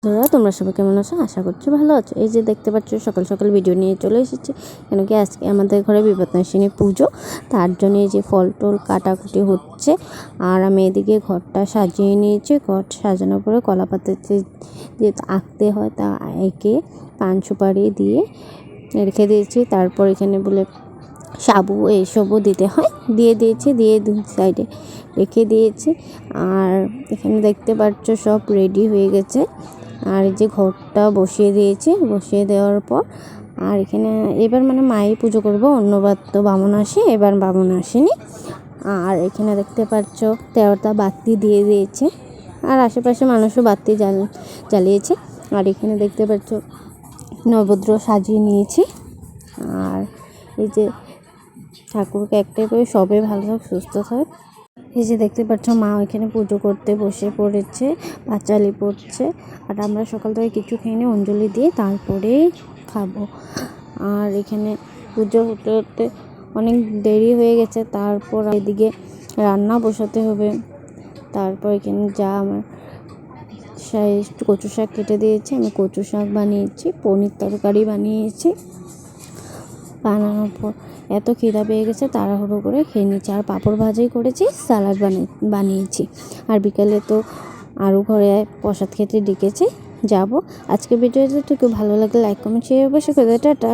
তোমরা সবাই কেমন আছো? আশা করছি ভালো আছো। এই যে দেখতে পাচ্ছ সকাল সকাল ভিডিও নিয়ে চলে এসেছি, কেন কি আজকে আমাদের ঘরে বিপত্তিনাশিনী পুজো, তার জন্য এই যে ফল টল কাটাকুটি হচ্ছে। আর আমি এদিকে ঘরটা সাজিয়ে নিয়েছি। ঘর সাজানোর পরে কলা পাতাতে যেহেতু আঁকতে হয় তা এঁকে পান সুপারি দিয়ে রেখে দিয়েছি। তারপর এখানে বলে সাবু এইসবও দিতে হয়, দিয়ে দিয়েছি, দিয়ে দু সাইডে রেখে দিয়েছি। আর এখানে দেখতে পাচ্ছ সব রেডি হয়ে গেছে। আর এই যে ঘরটা বসিয়ে দিয়েছি, বসিয়ে দেওয়ার পর আর এখানে এবার মানে মাই পুজো করবো, অন্যবার তো বামুন আসে, এবার বামুন আসেনি। আর এখানে দেখতে পাচ্ছ 13টা বাতি দিয়ে দিয়েছে, আর আশেপাশে মানুষও বাতি জ্বালিয়েছে। আর এখানে দেখতে পাচ্ছ নবদ্র সাজিয়ে নিয়েছি। আর এই যে ঠাকুরকে একটাই করে সবাই ভালো থাক, সুস্থ থাক। এই যে দেখতে পাচ্ছ মা ওইখানে পুজো করতে বসে পড়েছে, পাঁচালি পড়ছে। আর আমরা সকাল থেকে কিছু খেয়ে অঞ্জলি দিয়ে তারপরে খাবো। আর এখানে পুজো হতে হতে অনেক দেরি হয়ে গেছে। তারপর এদিকে রান্না বসাতে হবে। তারপর এখানে যা আমার একটু কচু শাক কেটে দিয়েছে, আমি কচু শাক বানিয়েছি, পনির তরকারি বানিয়েছি। বানানোর পর এত খিদা পেয়ে গেছে, তাড়াহুড়ো করে খেয়ে নিচ্ছি। আর পাঁপড় ভাজাই করেছি, স্যালাড বানিয়েছি। আর বিকালে তো আরও ঘরে প্রসাদ খেতে ডেকেছে, যাব। আজকে ভিডিওটা একটু ভালো লাগলে লাইক কমেন্ট শেয়ার অবশ্যই করে। টাটা।